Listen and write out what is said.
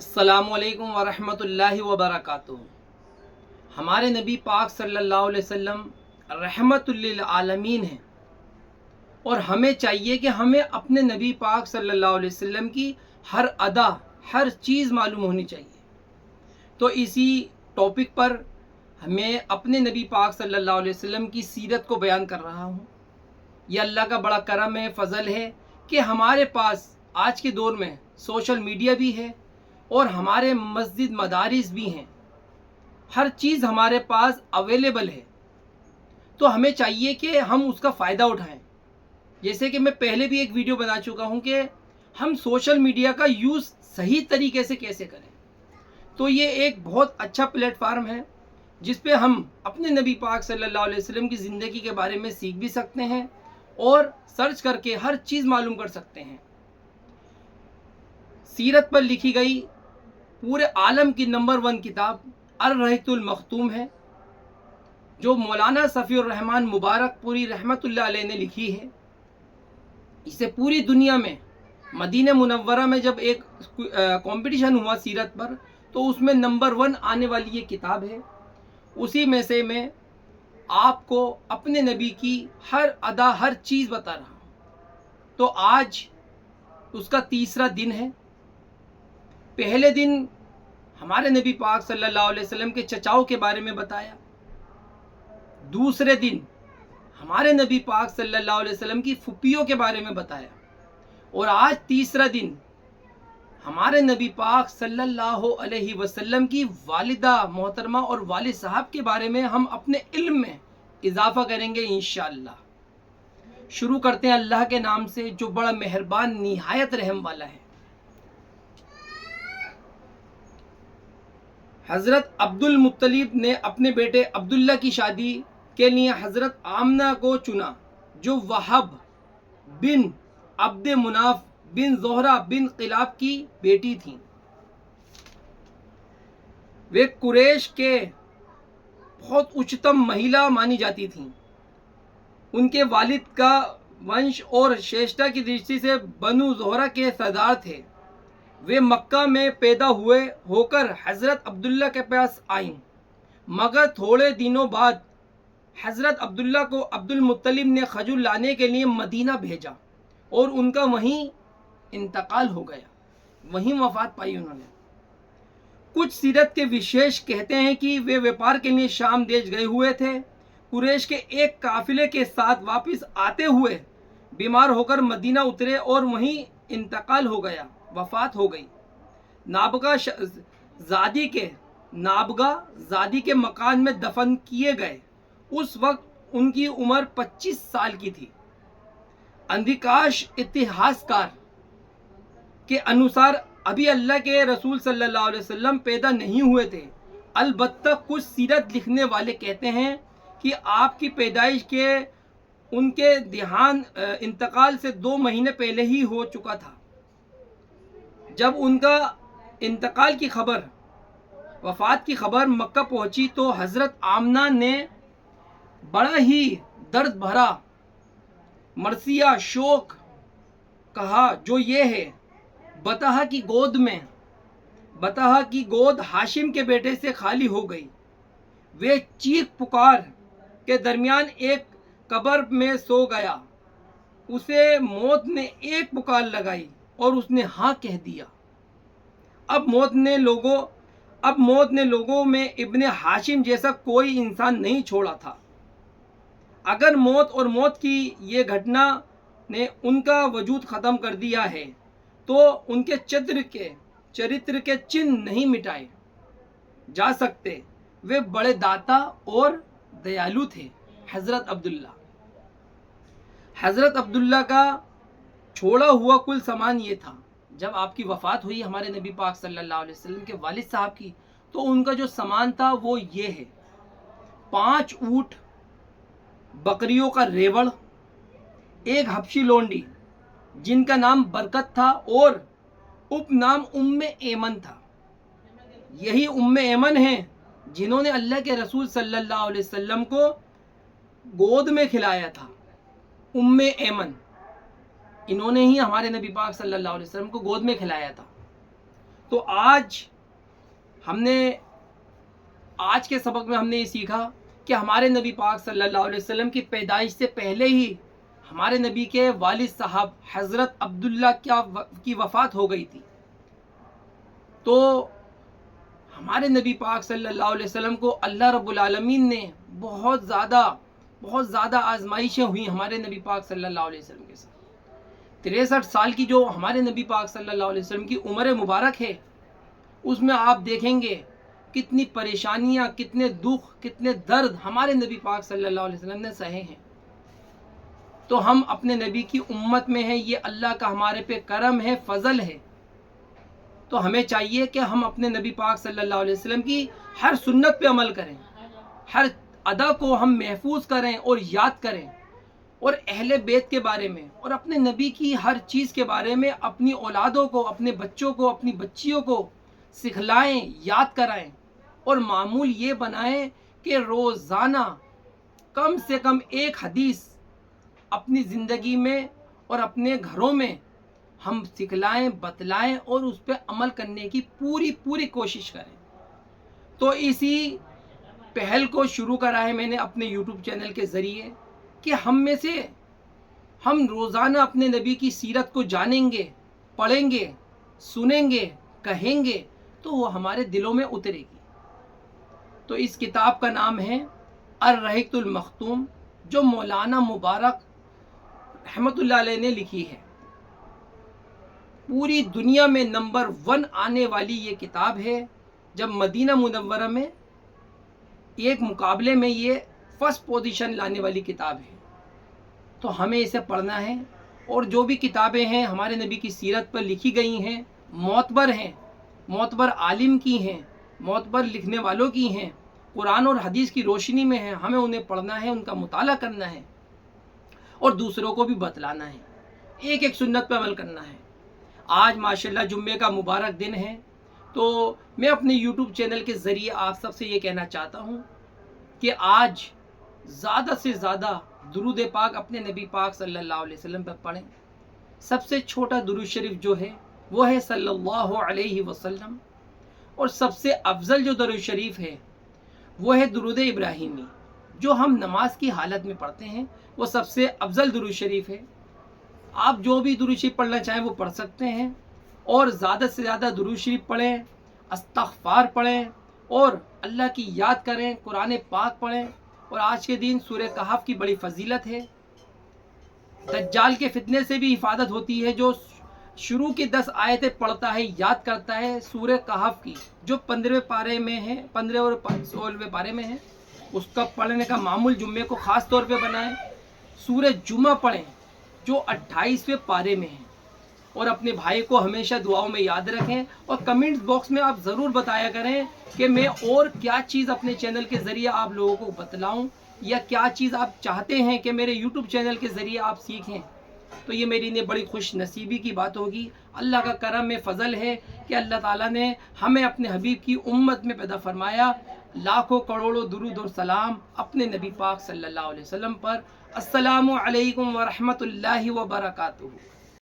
अस्सलामुअलैकुम वरहमतुल्लाहि वबरकातुहू। हमारे नबी पाक सल्लल्लाहु अलैहि वसल्लम रहमतुल लिल आलमीन हैं और हमें चाहिए कि हमें अपने नबी पाक सल्लल्लाहु अलैहि वसल्लम की हर अदा हर चीज़ मालूम होनी चाहिए। तो इसी टॉपिक पर मैं अपने नबी पाक सल्लल्लाहु अलैहि वसल्लम की सीरत को बयान कर रहा हूँ। यह अल्लाह का बड़ा करम है, फ़ज़ल है कि हमारे पास आज के दौर में सोशल मीडिया भी है और हमारे मस्जिद मदारिस भी हैं, हर चीज़ हमारे पास अवेलेबल है। तो हमें चाहिए कि हम उसका फ़ायदा उठाएं। जैसे कि मैं पहले भी एक वीडियो बना चुका हूं कि हम सोशल मीडिया का यूज़ सही तरीके से कैसे करें। तो ये एक बहुत अच्छा प्लेटफार्म है जिस पे हम अपने नबी पाक सल्लल्लाहु अलैहि वसल्लम की ज़िंदगी के बारे में सीख भी सकते हैं और सर्च करके हर चीज़ मालूम कर सकते हैं। सीरत पर लिखी गई पूरे आलम की नंबर 1 किताब अर-रहइकुल मख्तूम है, जो मौलाना सफ़ीउर रहमान मुबारकपुरी रहमतुल्लाह अलैह ने लिखी है। इसे पूरी दुनिया में मदीना मुनव्वरा में जब एक कंपटीशन हुआ सीरत पर, तो उसमें नंबर 1 आने वाली ये किताब है। उसी में से मैं आपको अपने नबी की हर अदा हर चीज़ बता रहा हूँ। तो आज उसका तीसरा दिन है। पहले दिन हमारे नबी पाक सल्लल्लाहु अलैहि वसल्लम के चचाओं के बारे में बताया। दूसरे दिन हमारे नबी पाक सल्लल्लाहु अलैहि वसल्लम की फुफियों के बारे में बताया। और आज तीसरा दिन हमारे नबी पाक सल्लल्लाहु अलैहि वसल्लम की वालिदा मोहतरमा और वालिद साहब के बारे में हम अपने इल्म में इजाफा करेंगे इंशाअल्लाह। शुरू करते हैं अल्लाह के नाम से जो बड़ा मेहरबान निहायत रहम वाला है। हज़रत अब्दुल मुत्तलिब ने अपने बेटे अब्दुल्ला की शादी के लिए हज़रत आमना को चुना, जो वहब बिन अब्द मुनाफ बिन ज़ोहरा बिन क़िलाब की बेटी थीं। वे कुरैश के बहुत उच्चतम महिला मानी जाती थीं। उनके वालिद का वंश और श्रेष्ठता की दृष्टि से बनु ज़ोहरा के सरदार थे। वे मक्का में पैदा हुए होकर हज़रत अब्दुल्ला के पास आईं, मगर थोड़े दिनों बाद हज़रत अब्दुल्ला को अब्दुल मुत्तलिब ने खजूर लाने के लिए मदीना भेजा और उनका वहीं इंतकाल हो गया, वहीं वफ़ात पाई उन्होंने। कुछ सीरत के विशेष कहते हैं कि वे व्यापार के लिए शाम देश गए हुए थे। कुरैश के एक काफिले के साथ वापस आते हुए बीमार होकर मदीना उतरे और वहीं इंतकाल हो गया, वफ़ात हो गई। नाबगा ज़ादी के मकान में दफन किए गए। उस वक्त उनकी उम्र 25 साल की थी। अधिकांश इतिहासकार के अनुसार अभी अल्लाह के रसूल सल्लल्लाहु अलैहि वसल्लम पैदा नहीं हुए थे। अलबत्ता कुछ सीरत लिखने वाले कहते हैं कि आपकी पैदाइश के उनके इंतकाल से 2 महीने पहले ही हो चुका था। जब उनका इंतकाल की खबर, वफ़ात की खबर मक्का पहुंची तो हज़रत आमना ने बड़ा ही दर्द भरा मरसिया शोक कहा, जो ये है, बताहा की गोद हाशिम के बेटे से खाली हो गई। वे चीख पुकार के दरमियान एक कब्र में सो गया। उसे मौत ने एक पुकार लगाई और उसने हाँ कह दिया। अब मौत ने लोगों में इब्ने हाशिम जैसा कोई इंसान नहीं छोड़ा था। अगर मौत की ये घटना ने उनका वजूद ख़त्म कर दिया है तो उनके चरित्र के चिन्ह नहीं मिटाए जा सकते। वे बड़े दाता और दयालु थे। हज़रत अब्दुल्ला का छोड़ा हुआ कुल सामान ये था। जब आपकी वफ़ात हुई हमारे नबी पाक सल्लल्लाहु अलैहि वसल्लम के वालिद साहब की, तो उनका जो सामान था वो ये है: 5 ऊँट, बकरियों का रेवड़, एक हबशी लोंडी जिनका नाम बरकत था और उपनाम उम्मे ऐमन था। यही उम्मे ऐमन हैं जिन्होंने अल्लाह के रसूल सल्लल्लाहु अलैहि वसल्लम को गोद में खिलाया था। उम्मे ऐमन, इन्होंने ही हमारे नबी पाक सल्लल्लाहु अलैहि वसल्लम को गोद में खिलाया था। تو آج کے سبق میں ہم نے یہ سیکھا کہ ہمارے نبی پاک صلی اللہ علیہ وسلم کی پیدائش سے پہلے ہی ہمارے نبی کے والد صاحب حضرت عبداللہ کی وفات ہو گئی تھی. تو ہمارے نبی پاک صلی اللہ علیہ وسلم کو اللہ رب العالمین نے بہت زیادہ آزمائشیں ہوئی ہمارے نبی پاک صلی اللہ علیہ وسلم کے ساتھ. 63 سال کی جو ہمارے نبی پاک صلی اللہ علیہ وسلم کی عمر مبارک ہے، اس میں آپ دیکھیں گے کتنی پریشانیاں، کتنے دکھ، کتنے درد ہمارے نبی پاک صلی اللہ علیہ وسلم نے سہے ہیں. تو ہم اپنے نبی کی امت میں ہیں، یہ اللہ کا ہمارے پہ کرم ہے، فضل ہے. تو ہمیں چاہیے کہ ہم اپنے نبی پاک صلی اللہ علیہ وسلم کی ہر سنت پہ عمل کریں، ہر ادا کو ہم محفوظ کریں اور یاد کریں، اور اہل بیت کے بارے میں اور اپنے نبی کی ہر چیز کے بارے میں اپنی اولادوں کو، اپنے بچوں کو، اپنی بچیوں کو سکھلائیں، یاد کرائیں، اور معمول یہ بنائیں کہ روزانہ کم سے کم ایک حدیث اپنی زندگی میں اور اپنے گھروں میں ہم سکھلائیں، بتلائیں اور اس پہ عمل کرنے کی پوری کوشش کریں. تو اسی پہل کو شروع کرا ہے میں نے اپنے یوٹیوب چینل کے ذریعے کہ ہم روزانہ اپنے نبی کی سیرت کو جانیں گے، پڑھیں گے، سنیں گے، کہیں گے تو وہ ہمارے دلوں میں اترے گی. تو اس کتاب کا نام ہے الرحیق المختوم، جو مولانا مبارک رحمۃ اللہ علیہ نے لکھی ہے. پوری دنیا میں نمبر 1 آنے والی یہ کتاب ہے. جب مدینہ منورہ میں ایک مقابلے میں یہ فرسٹ پوزیشن لانے والی کتاب ہے. تو ہمیں اسے پڑھنا ہے. اور جو بھی کتابیں ہیں ہمارے نبی کی سیرت پر لکھی گئی ہیں، معتبر عالم کی ہیں، معتبر لکھنے والوں کی ہیں، قرآن اور حدیث کی روشنی میں ہیں، ہمیں انہیں پڑھنا ہے، ان کا مطالعہ کرنا ہے اور دوسروں کو بھی بتلانا ہے، ایک سنت پہ عمل کرنا ہے. آج ماشاءاللہ جمعے کا مبارک دن ہے. تو میں اپنے یوٹیوب چینل کے ذریعے آپ سب سے یہ کہنا چاہتا ہوں کہ آج زیادہ سے زیادہ درود پاک اپنے نبی پاک صلی اللہ علیہ وسلم پر پڑھیں. سب سے چھوٹا درود شریف جو ہے وہ ہے صلی اللہ علیہ وسلم، اور سب سے افضل جو درود شریف ہے وہ ہے درود ابراہیمی، جو ہم نماز کی حالت میں پڑھتے ہیں. وہ سب سے افضل درود شریف ہے. آپ جو بھی درود شریف پڑھنا چاہیں وہ پڑھ سکتے ہیں، اور زیادہ سے زیادہ درود شریف پڑھیں، استغفار پڑھیں اور اللہ کی یاد کریں، قرآن پاک پڑھیں. اور آج کے دن سورہ کہف کی بڑی فضیلت ہے. دجال کے فتنے سے بھی حفاظت ہوتی ہے. جو شروع کی 10 آیتیں پڑھتا ہے، یاد کرتا ہے سورہ کہف کی، جو 15ویں پارے میں ہے، 15 اور 16ویں پارے میں ہے، اس کا پڑھنے کا معمول جمعے کو خاص طور پہ بنائیں. سورہ جمعہ پڑھیں جو 28ویں پارے میں ہے. اور اپنے بھائی کو ہمیشہ دعاؤں میں یاد رکھیں، اور کمنٹس باکس میں آپ ضرور بتایا کریں کہ میں اور کیا چیز اپنے چینل کے ذریعے آپ لوگوں کو بتلاؤں، یا کیا چیز آپ چاہتے ہیں کہ میرے یوٹیوب چینل کے ذریعے آپ سیکھیں. تو یہ میری لیے بڑی خوش نصیبی کی بات ہوگی. اللہ کا کرم میں فضل ہے کہ اللہ تعالیٰ نے ہمیں اپنے حبیب کی امت میں پیدا فرمایا. لاکھوں کروڑوں درود اور سلام اپنے نبی پاک صلی اللہ علیہ وسلم پر. السلام علیکم ورحمۃ اللہ وبرکاتہ.